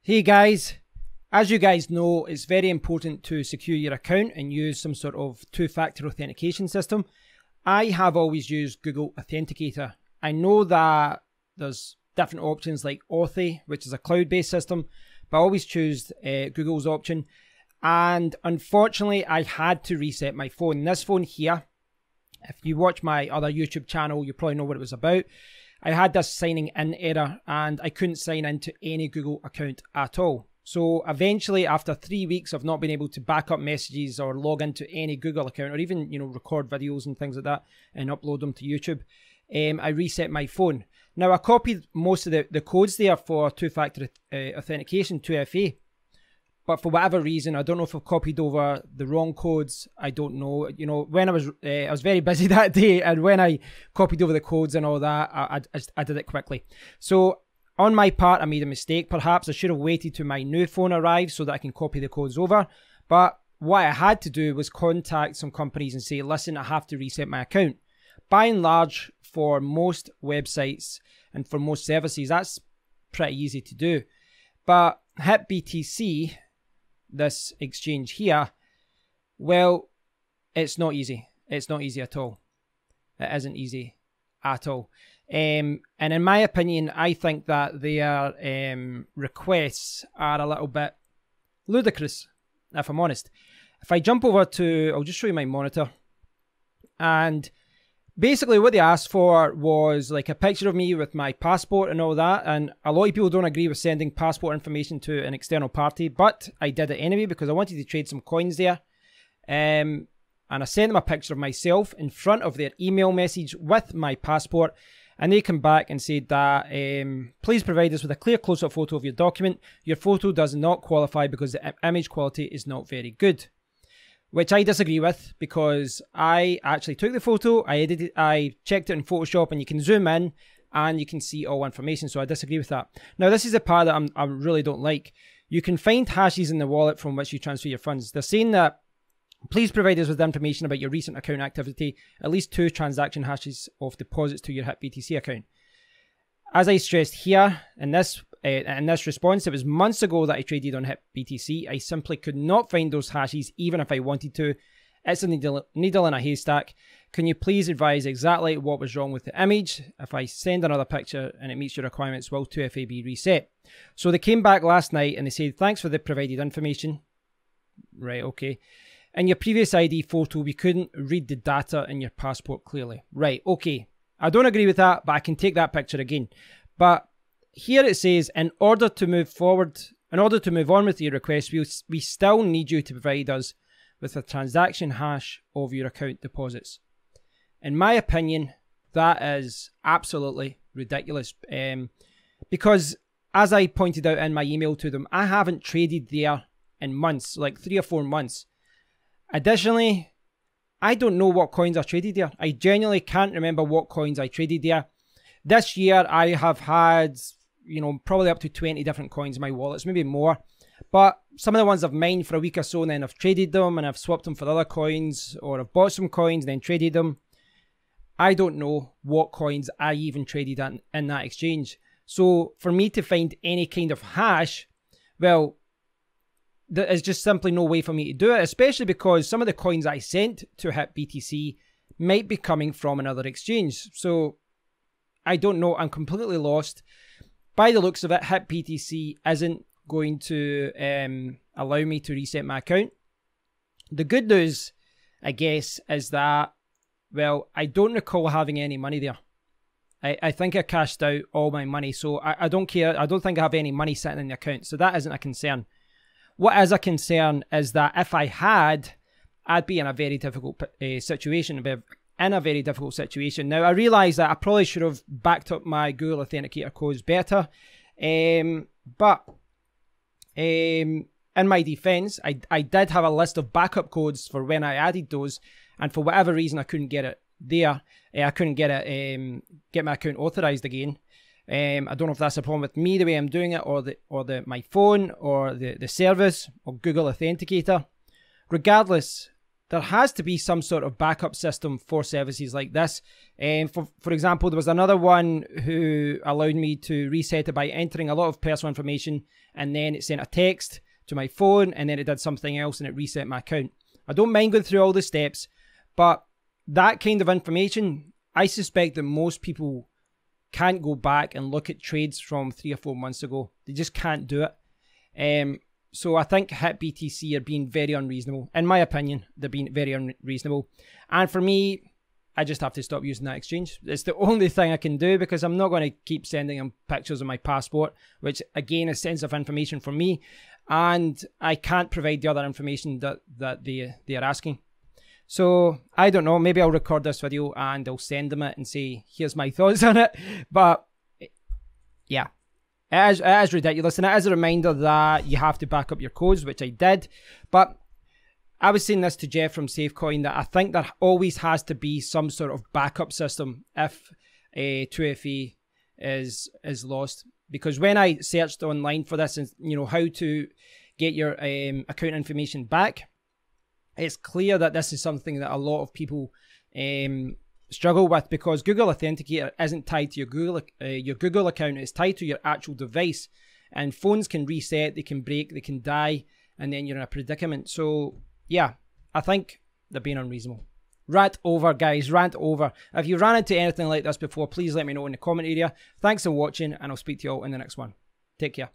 Hey guys, as you guys know, it's very important to secure your account and use some sort of two-factor authentication system. I have always used Google Authenticator. I know that there's different options like Authy, which is a cloud-based system, but I always choose Google's option. And unfortunately, I had to reset my phone. This phone here, if you watch my other YouTube channel, you probably know what it was about. I had this signing in error and I couldn't sign into any Google account at all. So eventually, after 3 weeks of not being able to back up messages or log into any Google account or even, record videos and things like that and upload them to YouTube, I reset my phone. Now, I copied most of the codes there for two-factor authentication, 2FA. But for whatever reason, I don't know if I've copied over the wrong codes. I don't know. When I was very busy that day, and when I copied over the codes and all that, I did it quickly. So on my part, I made a mistake. Perhaps I should have waited till my new phone arrives so that I can copy the codes over. But what I had to do was contact some companies and say, listen, I have to reset my account. By and large, for most websites and for most services, that's pretty easy to do. But HitBTC, this exchange here, well, it's not easy. It's not easy at all. It isn't easy at all. And in my opinion, I think that their requests are a little bit ludicrous, if I'm honest. If I jump over to, I'll just show you my monitor. And basically what they asked for was like a picture of me with my passport and all that. And a lot of people don't agree with sending passport information to an external party, but I did it anyway because I wanted to trade some coins there. And I sent them a picture of myself in front of their email message with my passport. And they come back and said that, please provide us with a clear close-up photo of your document. Your photo does not qualify because the image quality is not very good. Which I disagree with because I actually took the photo, I edited, I checked it in Photoshop, and you can zoom in and you can see all information. So I disagree with that. Now this is the part that I really don't like. You can find hashes in the wallet from which you transfer your funds. They're saying that please provide us with information about your recent account activity, at least 2 transaction hashes of deposits to your HitBTC account. As I stressed here in this response, it was months ago that I traded on HitBTC. I simply could not find those hashes even if I wanted to. It's a needle in a haystack. Can you please advise exactly what was wrong with the image? If I send another picture and it meets your requirements, will 2FA be reset? So they came back last night and they said, thanks for the provided information. Right, okay. In your previous ID photo, we couldn't read the data in your passport clearly. Right, okay. I don't agree with that, but I can take that picture again. But here it says, in order to move on with your request, we still need you to provide us with a transaction hash of your account deposits. In my opinion, that is absolutely ridiculous. Because as I pointed out in my email to them, I haven't traded there in months, like 3 or 4 months. Additionally, I don't know what coins I traded there. I genuinely can't remember what coins I traded there. This year, I have had, probably up to 20 different coins in my wallets, maybe more. But some of the ones I've mined for a week or so and then I've traded them and I've swapped them for other coins, or I've bought some coins and then traded them. I don't know what coins I even traded in that exchange. So for me to find any kind of hash, well, there is just simply no way for me to do it, especially because some of the coins I sent to HitBTC might be coming from another exchange. So I don't know. I'm completely lost. By the looks of it, HitBTC isn't going to allow me to reset my account. The good news, I guess, is that, well, I don't recall having any money there. I think I cashed out all my money, so I don't care. I don't think I have any money sitting in the account, so that isn't a concern. What is a concern is that if I had, I'd be in a very difficult situation. Now, I realise that I probably should have backed up my Google Authenticator codes better. But in my defense, I did have a list of backup codes for when I added those. And for whatever reason, I couldn't get it there. I couldn't get my account authorized again. I don't know if that's a problem with me, the way I'm doing it, or my phone, or the service, or Google Authenticator. Regardless, there has to be some sort of backup system for services like this. For example, there was another one who allowed me to reset it by entering a lot of personal information, and then it sent a text to my phone, and then it did something else and it reset my account. I don't mind going through all the steps, but that kind of information, I suspect that most people can't go back and look at trades from 3 or 4 months ago. They just can't do it. So I think HitBTC are being very unreasonable. In my opinion, they're being very unreasonable. And for me, I just have to stop using that exchange. It's the only thing I can do, because I'm not going to keep sending them pictures of my passport, which again is sensitive information for me. And I can't provide the other information that they are asking. So I don't know, maybe I'll record this video and I'll send them it and say, here's my thoughts on it. But yeah, it is ridiculous. And it is a reminder that you have to back up your codes, which I did. But I was saying this to Jeff from SafeCoin, that I think there always has to be some sort of backup system if a 2FA is lost. Because when I searched online for this, and you know, how to get your account information back, it's clear that this is something that a lot of people struggle with, because Google Authenticator isn't tied to your Google account. It's tied to your actual device, and phones can reset, they can break, they can die, and then you're in a predicament. So yeah, I think they're being unreasonable. Rant over, guys, rant over. If you ran into anything like this before, please let me know in the comment area. Thanks for watching, and I'll speak to you all in the next one. Take care.